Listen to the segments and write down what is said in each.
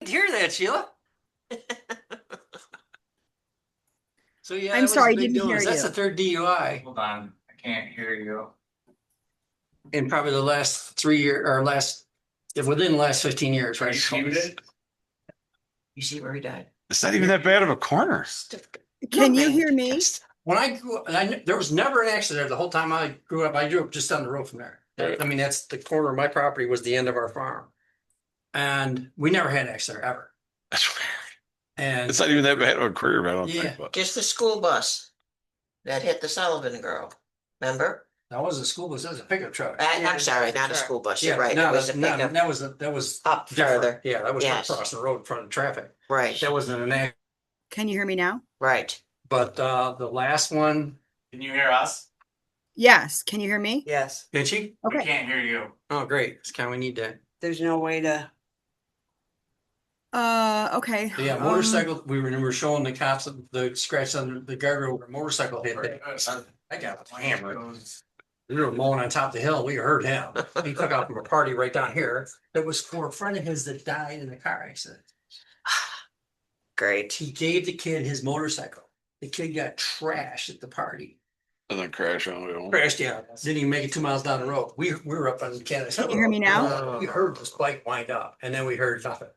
hear that, Sheila. So yeah, I'm that was sorry, a big didn't hear doings. That's you. the third DUI Hold on, I can't hear you. in probably the last 3 years or within the last 15 years, Are right? you muted? You see where he died? It's not even that bad of a corner. Can you hear me? When I grew up, there was never an accident there the whole time I grew up. I grew up just down the road from there. Right. I mean, that's the corner of my property was the end of our farm. And we never had an accident ever. That's weird. And It's not even that bad of a career, I don't Yeah. think. But Just the school bus that hit the Sullivan girl. Remember? that wasn't a school bus, that was a pickup truck. I'm sorry, not a school bus. You're right. No, It was a no, pickup. that was Up different. further. Yeah, that was Yes. crossing the road in front of traffic. Right, That wasn't an accident. Can you hear me now? right. But the last one, Can you hear us? Yes. Can you hear me? Yes, did she? We Okay. can't hear you. Oh, great. It's kind of we need that. there's no way to. Okay. So, yeah, motorcycle. We were showing the cops the scratch on the guardrail where a motorcycle hit. I got hammered. We were mowing on top of the hill. We heard him. He took out from a party right down here. That was for a friend of his that died in a car accident. Great. He gave the kid his motorcycle. The kid got trashed at the party. and then crash on the way home. Crashed, yeah. Didn't even make it 2 miles down the road. We were up on Canada. Can you hear me now? We heard this bike wind up, and then we heard nothing.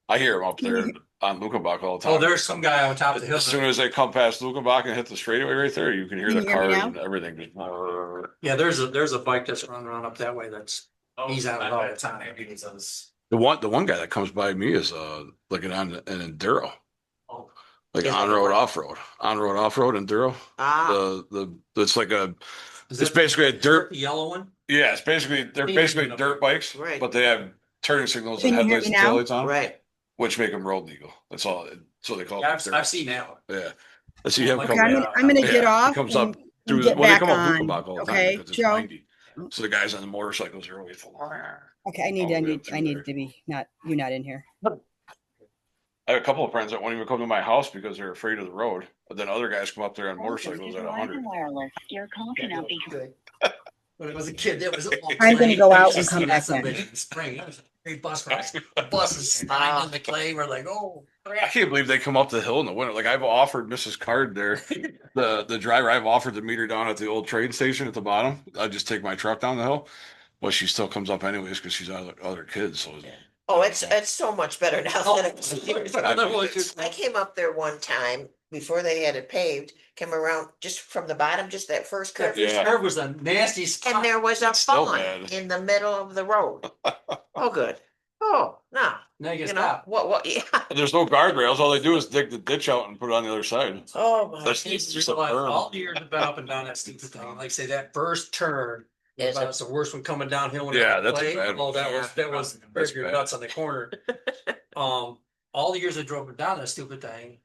I hear him up Can there you- on Lukenbach all the time. Oh, there's some guy on top of the hill. As soon as they come past Lukenbach and hit the straightaway right there, you can hear Can the you hear me cars now? and everything. Just, Yeah, there's a bike that's running around up that way. He's on it all the time. Maybe it's us. the one guy that comes by me is like an enduro, Oh, like Is it on the road, what? off road enduro. Ah, It's like Is it's that basically a dirt. the yellow one. Yeah, they're basically dirt bikes, Right. but they have turning signals Can and you hear headlights me and now? taillights on, right. which make them road legal. That's all. So they call Yeah, it. I've seen that one. Yeah. I see him Okay, come. Okay, I'm gonna Yeah, get he off comes and, up through and get well, they back come up on. Lukenbach all the time Okay, because it's Joe. 90. So the guys on the motorcycles are always. Okay, I all the way up through need there. to be you're not in here. I have a couple of friends that won't even come to my house because they're afraid of the road. But then other guys come up there on motorcycles at 100. Wireless. Your call cannot be. When it was a kid, that was. I'm gonna go out and come back in. in spring. It was a great bus ride. The bus is sliding in the clay. We're like, oh. I can't believe they come up the hill in the winter. Like I've offered Mrs. Card there, the driver. I've offered to meet her down at the old train station at the bottom. I just take my truck down the hill, but she still comes up anyways because she's other kids. So Oh, it's so much better now than it was years ago. I I came up there one time before they had it paved, came around just from the bottom, just that first curve. This Yeah. curve was a nasty spot. And there was a It's still fawn bad. in the middle of the road. Oh, good. Oh, no, Now you you get know, stopped. what, yeah. there's no guardrails. All they do is dig the ditch out and put it on the other side. Oh, my. That's It's just a realized berm. all the years I've been up and down that stupid thing. Like I say, that first turn. Yes, That's the worst one coming downhill. When Yeah, it that's a clay. bad Oh, one. that was That's your bad. nuts on the corner. All the years I drove down that stupid thing,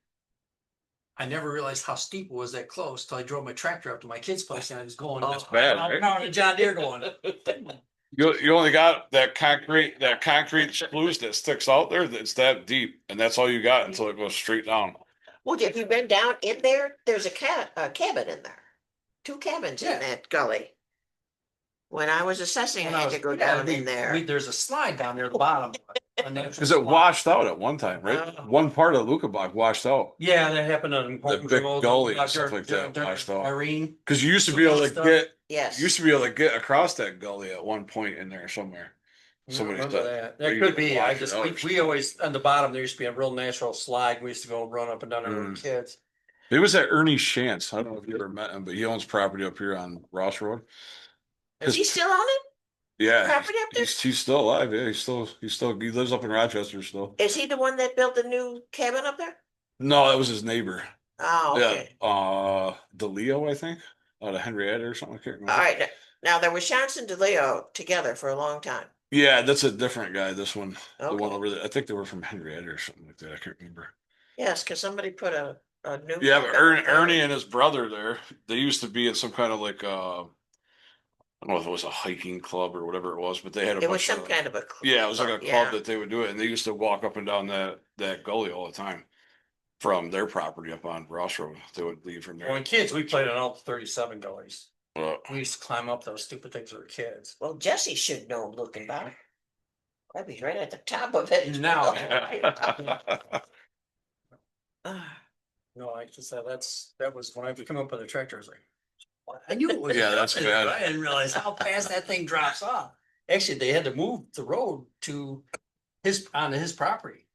I never realized how steep it was that close till I drove my tractor up to my kid's place and I was going. That's bad, I'm right? pounding John Deere going. You only got that concrete spruce that sticks out there. That's that deep, and that's all you got until it goes straight down. Well, have you been down in there? There's a cabin in there. 2 cabins Yeah. in that gully. When I was assessing, I When I had was- to go yeah, down in there. There's a slide down there at the bottom. Because it washed out at one time, right? One part of Lukenbach washed out. Yeah, that happened on The big gully and stuff like that washed out. Irene. Because you used to be able to get Yes. across that gully at one point in there somewhere. Somebody Remember said that. That you could could be. wash it out. We always on the bottom there used to be a real natural slide. We used to go run up and down there with the kids. it was that Ernie Shantz. I don't know if you ever met him, but he owns property up here on Ross Road. Is he still on it? Yeah, Property up there? he's still alive. Yeah, he lives up in Rochester still. Is he the one that built the new cabin up there? No, that was his neighbor. Oh, okay. Yeah, DeLeo, I think, out of Henrietta or something. I can't remember. All right. Now there was Shantz and DeLeo together for a long time. Yeah, that's a different guy. This one, the one Okay. over there. I think they were from Henrietta or something like that. I can't remember. Yes, because somebody put a new. Yeah, but cabin up there. Ernie and his brother there, they used to be in some kind of like I don't know if it was a hiking club or whatever it was, but they had a It was bunch some of, kind of a. yeah, it was like a club Yeah. that they would do it, and they used to walk up and down that gully all the time from their property up on Ross Road. They would leave from there. When kids, we played on all 37 gullies. Uh, We used to climb up those stupid things as we were kids. Well, Jesse should know looking back. Probably right at the top of it. Now. Ah, No, I just said that was when I come up with a tractor, I was like. I knew it was. Yeah, that's jumping, bad. but I didn't realize how fast that thing drops off. Actually, they had to move the road to onto his property.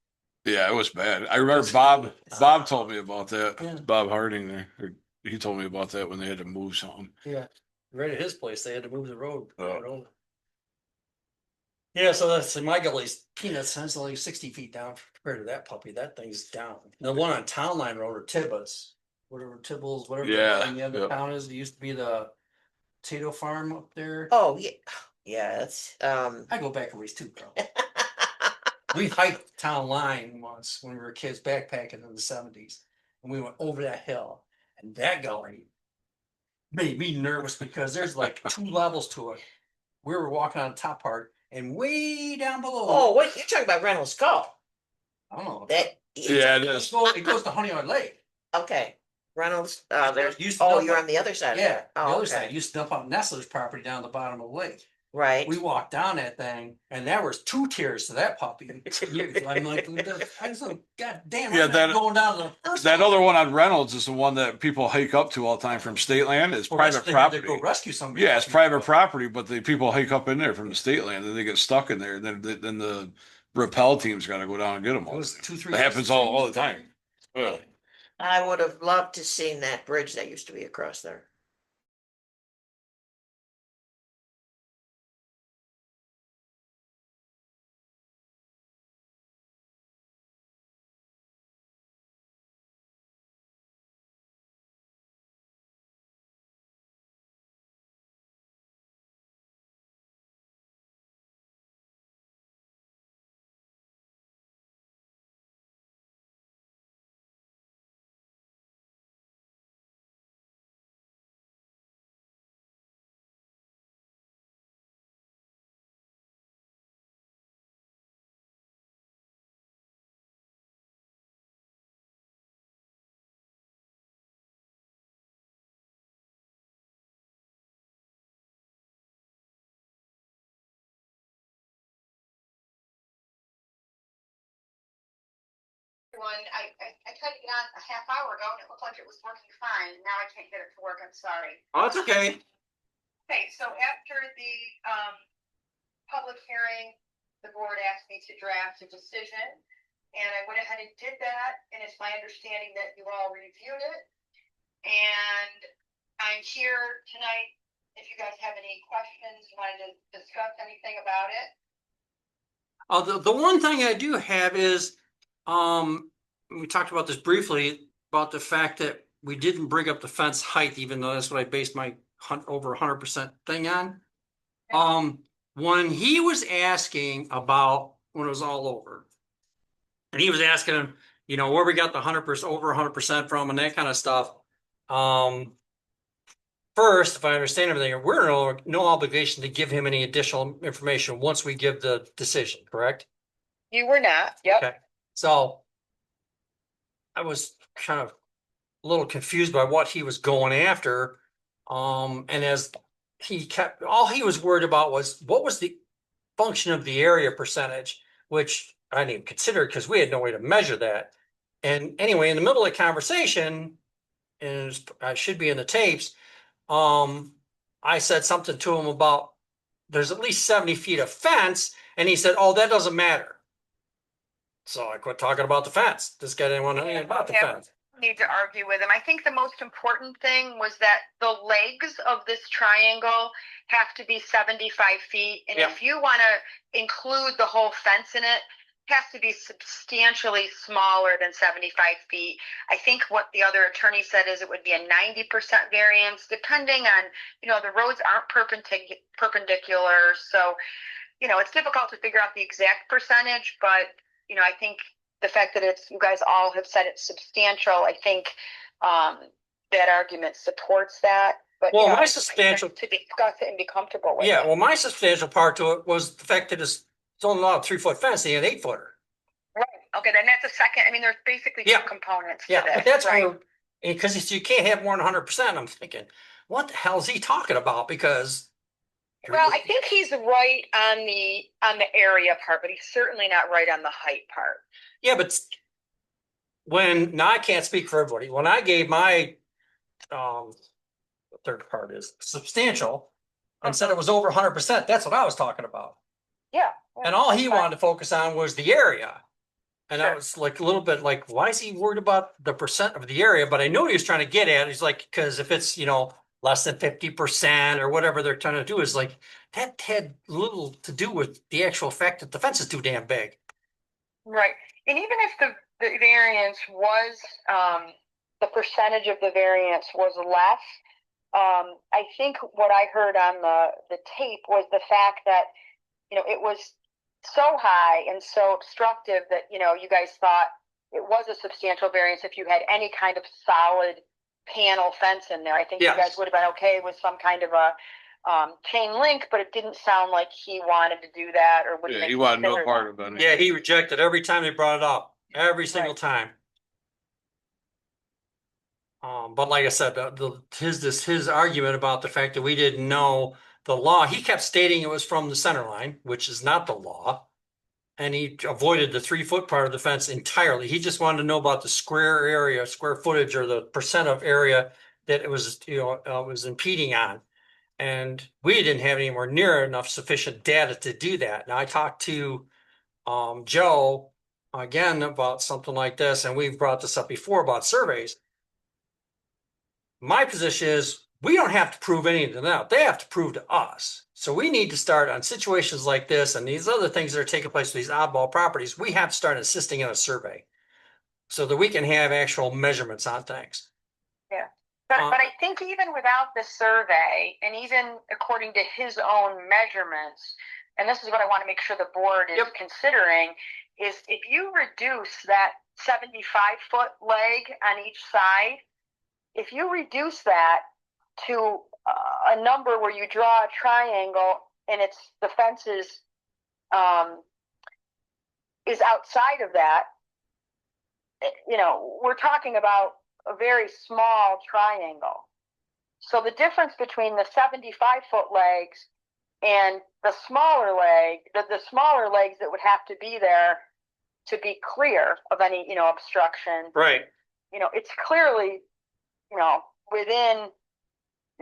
Yeah, it was bad. I remember Bob told me about that. Yeah. Bob Harding there. He told me about that when they had to move something. Yeah. Right at his place, they had to move the road. Oh. right over. Yeah, so that's my gully's peanuts, that's only 60 feet down compared to that puppy. That thing's down. The one on Town Line Road or Tibbetts, whatever Tibbles, whatever Yeah, the name of the yeah. town is. It used to be the potato farm up there. Oh, yeah, yeah, that's, I go back a ways too, bro. We hiked Town Line once when we were kids backpacking in the 70s. And we went over that hill. And that gully made me nervous because there's like 2 levels to it. We were walking on the top part and way down below. oh, what, you're talking about Reynolds Skull? I don't know. That. Yeah, it is. It goes to Honey Island Lake. Okay, Reynolds, there's, Used to oh, dump you're out- on the other side of Yeah, it. the Oh, other okay. side used to dump out Nestler's property down the bottom of the lake. Right, We walked down that thing and there was 2 tiers to that puppy. I'm like, I just like, God damn, Yeah, I'm that- not going down to the first That one. other one on Reynolds is the one that people hike up to all the time from state land. It's Well, private they had to property. Go rescue somebody. Yeah, it's private property, but the people hike up in there from the state land and they get stuck in there. And then the rappel team's got to go down and get them It all. was 2-3. That happens all the time. Yeah. I would have loved to seen that bridge that used to be across there. I tried to get on a half hour ago and it looked like it was working fine. Now I can't get it to work. I'm sorry. Oh, it's okay. Okay, so after the public hearing, the board asked me to draft a decision. And I went ahead and did that, and it's my understanding that you all reviewed it. And I'm here tonight if you guys have any questions, wanted to discuss anything about it. The one thing I do have is, we talked about this briefly, about the fact that we didn't bring up the fence height, even though that's what I based my over 100% thing on. When he was asking about when it was all over, and he was asking him, where we got the 100% over 100% from and that kind of stuff. First, if I understand everything, we're no obligation to give him any additional information once we give the decision, correct? You were not, yep. Okay, so I was kind of a little confused by what he was going after. And as he kept, all he was worried about was what was the function of the area percentage, which I didn't even consider because we had no way to measure that. And anyway, in the middle of the conversation, and I should be in the tapes, I said something to him about there's at least 70 feet of fence, and he said, "Oh, that doesn't matter." So I quit talking about the fence. This guy didn't want to know anything about the fence. Need to argue with him. I think the most important thing was that the legs of this triangle have to be 75 feet. And Yeah. if you want to include the whole fence in it, it has to be substantially smaller than 75 feet. I think what the other attorney said is it would be a 90% variance, depending on, the roads aren't perpendicular. So, it's difficult to figure out the exact percentage, but, I think the fact that you guys all have said it's substantial, I think that argument supports that. But Well, my substantial to discuss it and be comfortable with Yeah, it. well, my substantial part to it was the fact that it's only allowed a 3-foot fence, they had 8-footer. Right. Okay, then that's a second. I mean, there's basically Yeah. 2 components Yeah, to this. but that's right. where, because you can't have more than 100%. I'm thinking, what the hell is he talking about? Because Well, I think he's right on the area part, but he's certainly not right on the height part. Yeah, but now I can't speak for everybody. When I gave my, the third part is substantial and said it was over 100%, that's what I was talking about. Yeah. And all he that's fine. wanted to focus on was the area. And I Sure. was like a little bit like, why is he worried about the percent of the area? But I knew what he was trying to get at. He's like, because if it's, less than 50% or whatever they're trying to do is like, that had little to do with the actual fact that the fence is too damn big. Right. And even if the variance was, the percentage of the variance was less, I think what I heard on the tape was the fact that, it was so high and so obstructive that, you guys thought it was a substantial variance if you had any kind of solid panel fence in there. I think you Yes. guys would have been okay with some kind of a chain link, but it didn't sound like he wanted to do that or would Yeah, even he wanted no consider part that. of it. Yeah, he rejected every time they brought it up, every single time. But like I said, his argument about the fact that we didn't know the law, he kept stating it was from the center line, which is not the law. And he avoided the 3-foot part of the fence entirely. He just wanted to know about the square area, square footage, or the percent of area that it was, was impeding on. And we didn't have anywhere near enough sufficient data to do that. Now I talked to Joe again about something like this, and we've brought this up before about surveys. My position is we don't have to prove anything out. They have to prove to us. So we need to start on situations like this and these other things that are taking place with these oddball properties. We have to start insisting on a survey so that we can have actual measurements on things. Yeah. But I think even without the survey and even according to his own measurements, and this is what I want to make sure the board is considering, is if you reduce that 75-foot leg on each side, if you reduce that to a number where you draw a triangle and the fence is outside of that, we're talking about a very small triangle. So the difference between the 75-foot legs and the smaller leg, the smaller legs that would have to be there to be clear of any, obstruction. Right. It's clearly, within,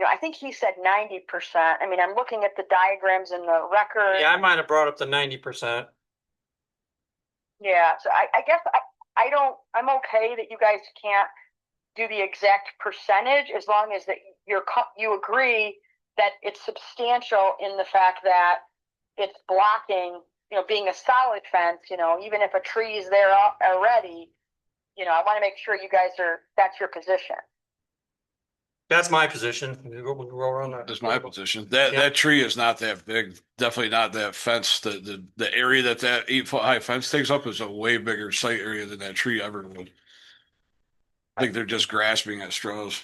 I think he said 90%. I mean, I'm looking at the diagrams in the record. Yeah, I might have brought up the 90%. Yeah, so I guess I'm okay that you guys can't do the exact percentage as long as that you agree that it's substantial in the fact that it's blocking, being a solid fence, even if a tree is there already, I want to make sure you guys that's your position. That's my position. We'll go around that. That's my position. That tree is not that big. Definitely not that fence. The area that 8-foot high fence takes up is a way bigger site area than that tree ever would. I think they're just grasping at straws.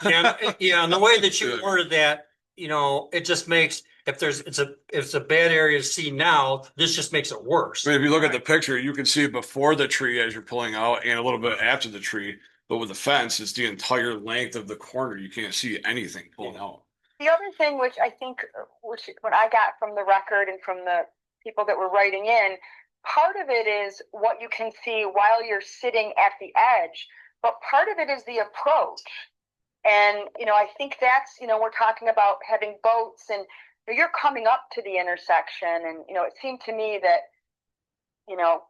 Yeah, and the way that you worded that, it just makes it's a bad area to see now. This just makes it worse. I mean, if you look at the picture, you can see it before the tree as you're pulling out, and a little bit after the tree. But with the fence, it's the entire length of the corner. You can't see anything pulling out. The other thing, which I think, what I got from the record and from the people that were writing in, part of it is what you can see while you're sitting at the edge, but part of it is the approach. And, I think that's, we're talking about having boats and you're coming up to the intersection. And, it seemed to me that,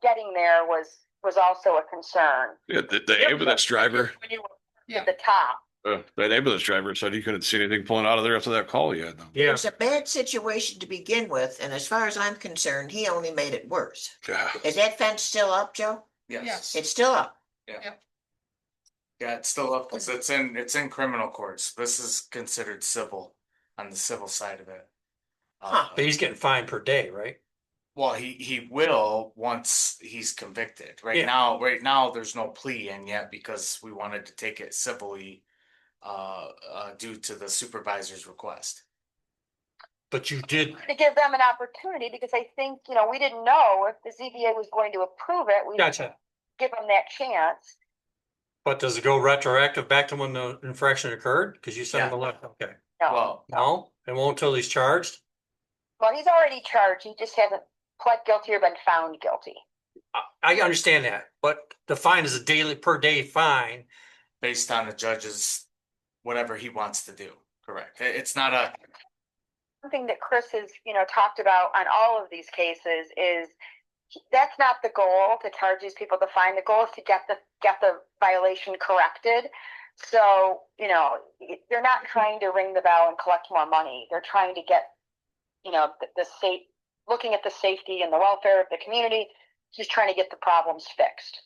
getting there was also a concern. Yeah, the ambulance driver. When you were at the top. That ambulance driver said he couldn't see anything pulling out of there after that call he had. Yeah. It's a bad situation to begin with, and as far as I'm concerned, he only made it worse. Yeah. Is that fence still up, Joe? Yes. It's still up. Yeah, it's still up because it's in criminal courts. This is considered civil on the civil side of it. But he's getting fined per day, right? Well, he will once he's convicted. Right Yeah. now, there's no plea in yet because we wanted to take it civilly, due to the supervisor's request. But you did. To give them an opportunity because I think, we didn't know if the ZBA was going to approve it. We Gotcha. give them that chance. But does it go retroactive back to when the infraction occurred? Because you sent him a letter. Okay. No. Well, No, it won't until he's charged. Well, he's already charged. He just hasn't pled guilty or been found guilty. I understand that, but the fine is a daily per day fine. Based on the judge's, whatever he wants to do, correct? It's not a, Something that Chris has, talked about on all of these cases is that's not the goal to charge these people the fine. The goal is to get the violation corrected. So, they're not trying to ring the bell and collect more money. They're trying to get, looking at the safety and the welfare of the community. He's trying to get the problems fixed,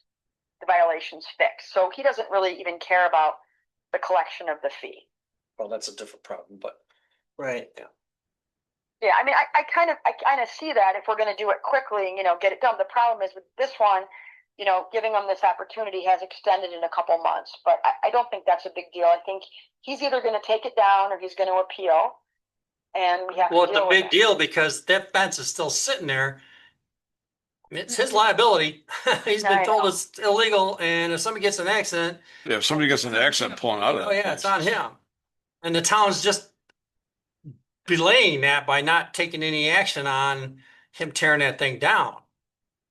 the violations fixed. So he doesn't really even care about the collection of the fee. Well, that's a different problem, but Right. Yeah, I mean, I kind of see that if we're going to do it quickly and, get it done. The problem is with this one, giving them this opportunity has extended in a couple months, but I don't think that's a big deal. I think he's either going to take it down or he's going to appeal. And we have well, to it's a deal with big it. deal because that fence is still sitting there. It's his liability. He's been I told know. it's illegal, and if somebody gets in an accident, Yeah, if somebody gets in an accident pulling out of that. oh yeah, it's on place. him. And the town's just delaying that by not taking any action on him tearing that thing down.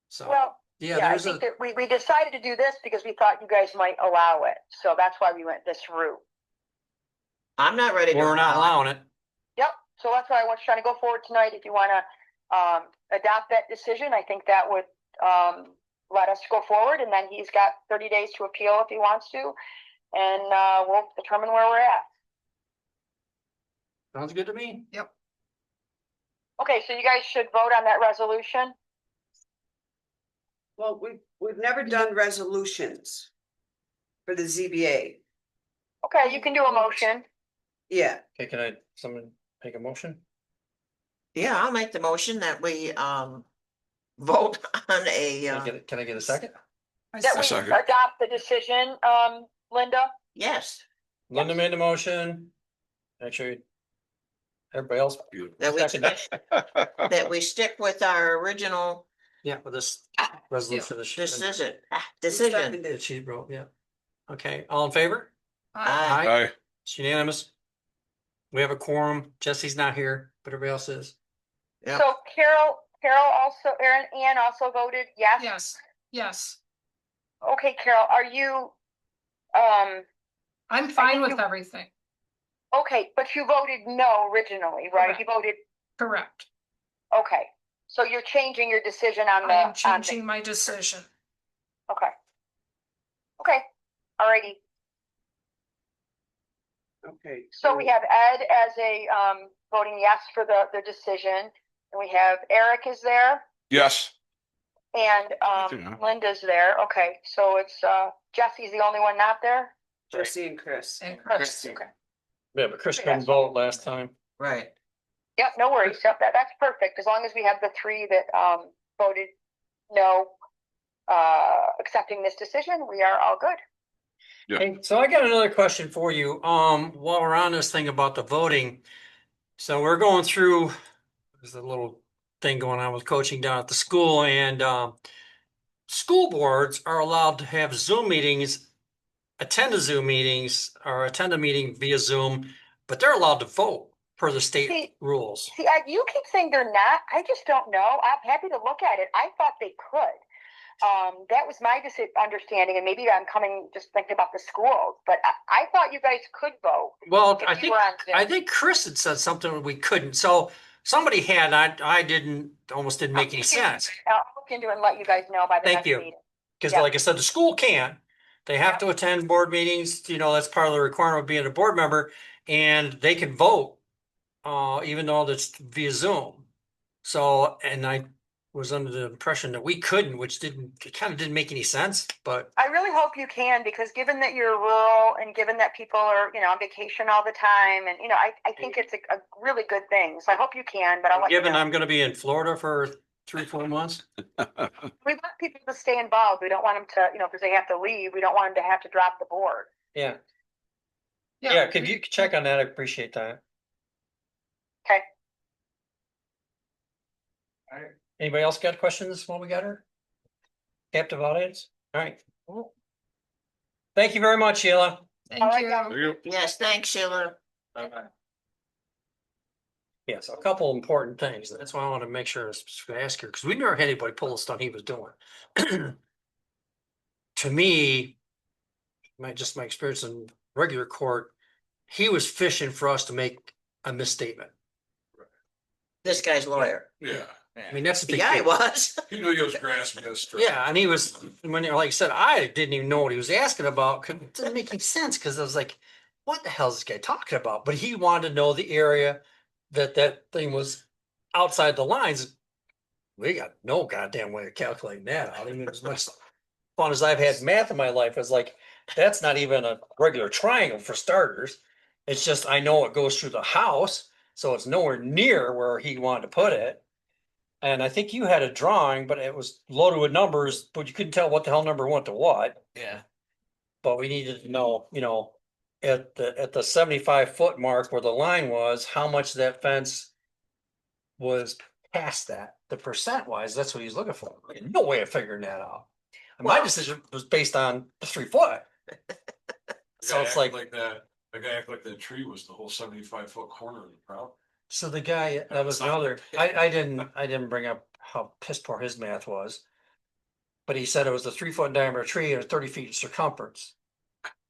So, Well, yeah, I there's think that we decided to do this because we thought you guys might allow it. So that's why we went this route. I'm not ready to. we're not allowing it. Yep. So that's why I was trying to go forward tonight. If you want to adopt that decision, I think that would let us go forward. And then he's got 30 days to appeal if he wants to. And we'll determine where we're at. Sounds good to me. Okay, so you guys should vote on that resolution. Well, we've never done resolutions for the ZBA. Okay, you can do a motion. Yeah, Okay, someone make a motion? Yeah, I'll make the motion that we vote on a Can I get a second? That we second. adopt the decision, Linda. yes. Linda made the motion. Actually, everybody else. That we seconded. that we stick with our original Yeah, with this resolution. decision. Seconded. That she wrote, yeah. Okay, all in favor? Aye. Aye. It's unanimous. We have a quorum. Jesse's not here, but everybody else is. Yep. So Ann also voted yes? Yes, yes. Okay, Carol, are you, I'm fine think with you- everything. okay, but you voted no originally, right? Correct. You voted, Correct. okay. So you're changing your decision on the. I am on the- changing my decision. Okay. Okay, alrighty. okay. So we have Ed as a, voting yes for the decision. And we have Eric is there Yes. and, Yeah. Linda's there. Okay, so it's, Jesse's the only one not there? Jesse and Chris. And Chris, Chris. okay. Yeah, but Chris couldn't vote last time. Right. Yep, no worries. Yep, that's perfect. As long as we have the three that voted no, accepting this decision, we are all good. Yeah. Hey, so I got another question for you. While we're on this thing about the voting. So we're going through, there's a little thing going on with coaching down at the school, and school boards are allowed to have Zoom meetings, attend the Zoom meetings or attend a meeting via Zoom, but they're allowed to vote per the state See- rules. See, you keep saying they're not. I just don't know. I'm happy to look at it. I thought they could. That was my understanding, and maybe I'm just thinking about the schools, but I thought you guys could vote. Well, if you were on Zoom. I think Chris had said something we couldn't. So somebody had, I almost didn't make any sense. I'll look into it and let you guys know by the Thank next you. meeting. Because Yeah. like I said, the school can. They have to attend board meetings, that's part of the requirement of being a board member, and they can vote, even though that's via Zoom. So, and I was under the impression that we couldn't, which kind of didn't make any sense, but I really hope you can, because given that you're rural and given that people are, on vacation all the time, and, I think it's a really good thing. So I hope you can, but I'll let you given know. I'm going to be in Florida for 3-4 months. We want people to stay involved. We don't want them to, because they have to leave. We don't want them to have to drop the board. Yeah. Yeah, could you check on that? I appreciate that. Okay. All right. Anybody else got questions while we got her? Captive audience? All right. Thank you very much, Sheila. Thank All right, you. guys. There you go. Yes, thanks, Sheila. Bye-bye. Yes, a couple important things. That's why I want to make sure to ask her, because we never had anybody pull the stuff he was doing. To me, my experience in regular court, he was fishing for us to make a misstatement. This guy's lawyer. Yeah. I mean, that's the big Yeah, he thing. was. He knew he was grasping his straw. Yeah, and he was, when, like I said, I didn't even know what he was asking about. 'Cause it didn't make any sense, because I was like, what the hell is this guy talking about? But he wanted to know the area that thing was outside the lines. We got no goddamn way of calculating that out. I mean, as much fun as I've had math in my life, it's like, that's not even a regular triangle for starters. It's just, I know it goes through the house, so it's nowhere near where he wanted to put it. And I think you had a drawing, but it was loaded with numbers, but you couldn't tell what the hell number went to what. Yeah. But we needed to know, at the 75-foot mark where the line was, how much that fence was past that, the percent wise, that's what he's looking for. No way of figuring that out. And my Well- decision was based on the 3 foot. So it's like, that. The guy acted like that tree was the whole 75-foot corner of the property. so the guy, that was another, I didn't bring up how piss poor his math was. But he said it was a 3-foot diameter tree and 30 feet circumference.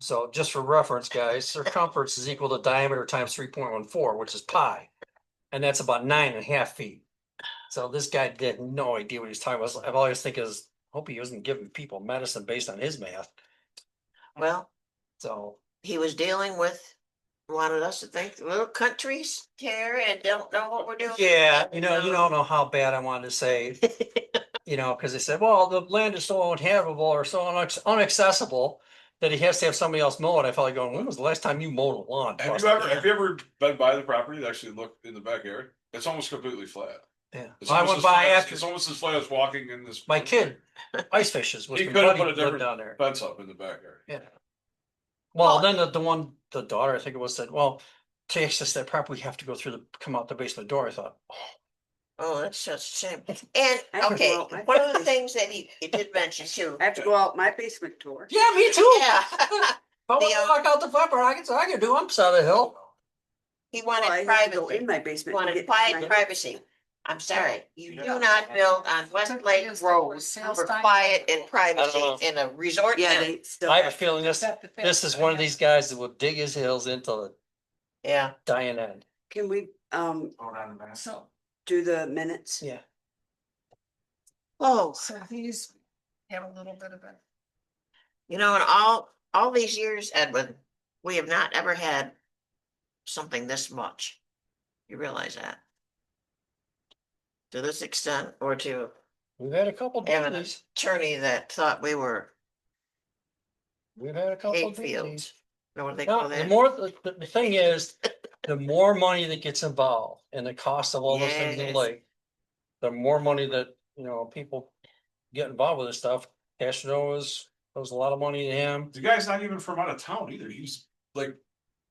So just for reference, guys, circumference is equal to diameter times 3.14, which is pi. And that's about 9.5 feet. So this guy had no idea what he was talking about. I've always think is, hope he wasn't giving people medicine based on his math. Well, So, he was dealing with, wanted us to think little countries here and don't know what we're doing. yeah, you don't know how bad I wanted to say, because they said, well, the land is so uninhabitable or so inaccessible that he has to have somebody else mow it. I felt like going, when was the last time you mowed a lawn? Have you ever been by the property to actually look in the backyard? It's almost completely flat. Yeah. It's Well, I almost went as by flat- after It's almost as flat as walking in this. my kid ice fishes with He the could have buddy put a lived different down there. fence up in the backyard. Yeah. Well, then the daughter, I think it was, said, well, to access that property, we have to come out the basement door. I thought, Oh, that's such a shame. And, I have to okay, go out my- one of the things that he did mention too. I have to go out my basement door. yeah, me too. Yeah. If I want The, to walk out the front door, I can do. I'm side of the hill. He Well, I wanted have to go privacy. in my basement. to Wanted get to quiet my- privacy. I'm sorry, you Yeah. do not build on West Lake Road for quiet and privacy know. in a resort Yeah, town. they still. I have a have- feeling this is one of these guys that will dig his heels into the Yeah, dying end. Can we, Hold on a minute. So, do the minutes? Yeah. oh, so he's have a little bit of it. you know, in all these years, Edwin, we have not ever had something this much. You realize that? To this extent, or to We've had a couple have an dailies. attorney that thought we were We've had a couple hay dailies. fields. Know what they No, call the that? more, the thing is, the more money that gets involved and the cost of all those things in Yes. the lake, the more money that, people get involved with this stuff. Castro was a lot of money to him. The guy's not even from out of town either. He's like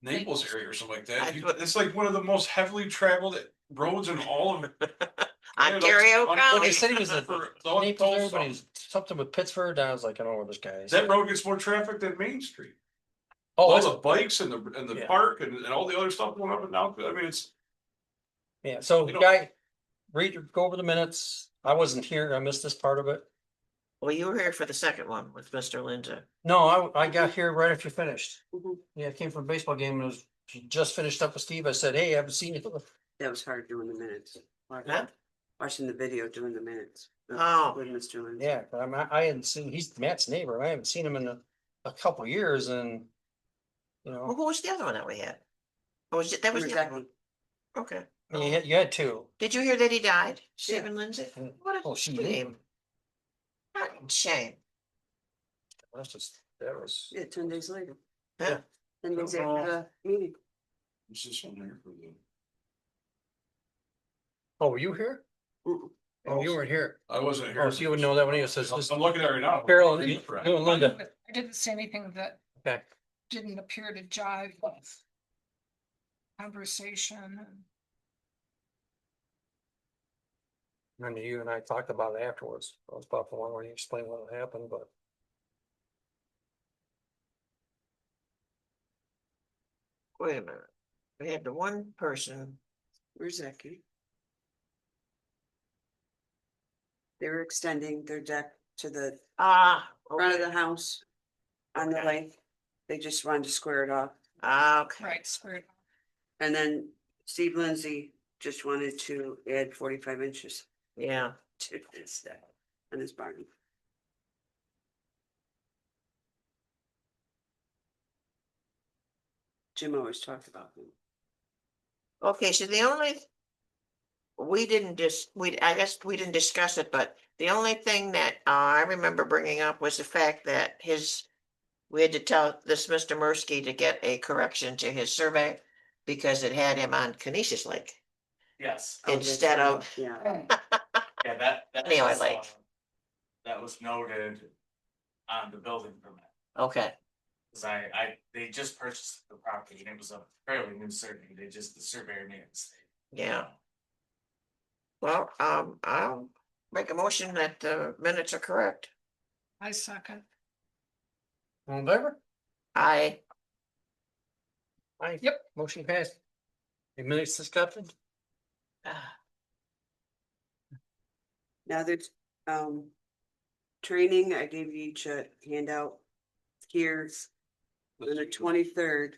Naples area or something like that. It's like one of the most heavily traveled roads in all of Ontario But County. they said he was a For the Naples, whole area, but summer. he's something with Pittsburgh. And I was like, I don't know where this guy is. That road gets more traffic than Main Street. Oh, All it's, the bikes and the Yeah. park and all the other stuff going up and down. I mean, it's yeah. So You know- guy, go over the minutes. I wasn't here. I missed this part of it. Well, you were here for the second one with Mr. Linda. No, I got here right after you finished. Mhm. Yeah, I came from a baseball game and just finished up with Steve. I said, hey, I haven't seen you. That was hard doing the minutes. Huh? Watching the video, doing the minutes. Oh. With Mr. Lindsay. Yeah, I hadn't seen, he's Matt's neighbor. I haven't seen him in a couple years and, Well, who was the other one that we had? Oh, was it, that was the other one? Okay. you had two. Did you hear that he died? Stephen Lindsay? Mm. What Oh, a she shame. Fucking shame. That was, Yeah, 10 days later. Yeah. 10 days after the meeting. it's just one there for the. oh, were you here? Mm-mm. Oh, you weren't here. I wasn't here. Oh, so you would know that when he says, this I'm looking at it right now. Carol, you and Linda. I didn't see anything that Okay. didn't appear to jive with conversation and I mean, you and I talked about it afterwards. I was about the one where you explained what happened, but. Wait a minute. We had the one person Where's Zeki? They were extending their deck to the front of the house on the Okay. lake. They just wanted to square it off. Okay, Right, squared. And then Steve Lindsay just wanted to add 45 inches yeah, to his deck on his barn. Jim always talked about them. okay, so the only. We didn't I guess we didn't discuss it, but the only thing that I remember bringing up was the fact that we had to tell this Mr. Mursky to get a correction to his survey because it had him on Canisius Lake Yes, Oh, that's instead right. of, Yeah, yeah, that Anyway, was, like- that was noted on the building permit. okay, Cause they just purchased the property and it was a fairly new survey, the surveyor made a mistake. yeah. Well, I'll make a motion that the minutes are correct. I second. All in favor? I, Aye. Yep. Motion passed. The minutes accepted? now there's, training, I gave you each a handout here on the 23rd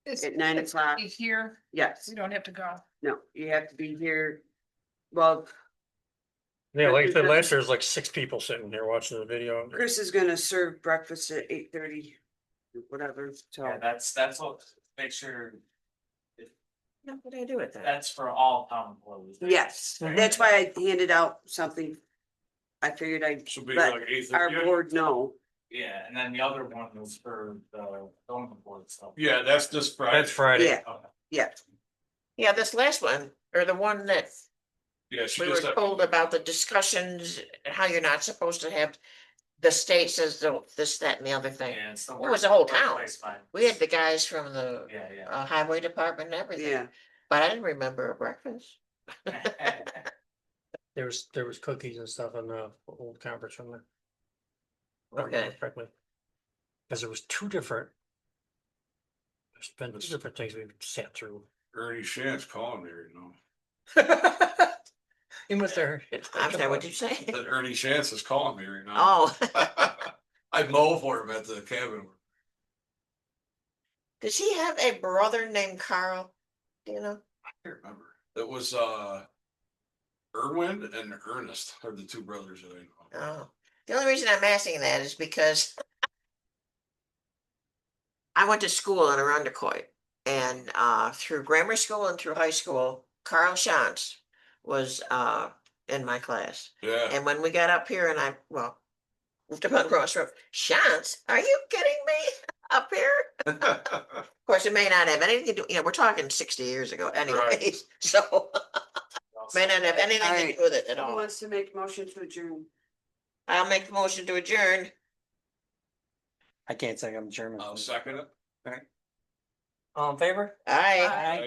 Is at 9 o'clock. here, Yes, we don't have to go. no, you have to be here. Well, Yeah, like I said, last year was like 6 people sitting here watching the video. Chris is gonna serve breakfast at 8:30, whatever, so. Yeah, that's what, make sure, what do I do with that? that's for all town employees. Yes, that's why I handed out something. I figured I'd Should be let like 8:30. our board know. Yeah, and then the other one was for the zoning board stuff. Yeah, that's this Friday. That's Friday. Yeah, Okay. yeah, Yeah, this last one, or the one that Yeah, she we were just. told about the discussions, how you're not supposed to have. The state says this, that, and the other thing. Yeah, it's the. It was the whole town. workplace fine. We had the guys from the Yeah, highway department and everything. yeah. But I didn't remember a breakfast. yeah. There was cookies and stuff in the old conference room there. Okay. Because there was 2 different. There's been 2 different things we've sat through. Ernie Shan's calling me, you know. He was there. I'm sorry, what'd you say? That Ernie Shantz is calling me right now. Oh, I mow for him at the cabin. does he have a brother named Carl? Do you know? I can't remember. It was Erwin and Ernest are the 2 brothers that I know. Oh, the only reason I'm asking that is because I went to school in Arundecoit, and through grammar school and through high school, Carl Shantz was in my class. Yeah. And when we got up here and moved up on Cross Road, Shantz, are you kidding me? Up here? Of course, it may not have anything to do, we're talking 60 years ago anyways, Right. so may not have anything to Alright. do with it at Who all. wants to make a motion to adjourn? I'll make the motion to adjourn. I can't say I'm German. I'll second it. All in favor? Aye. Aye.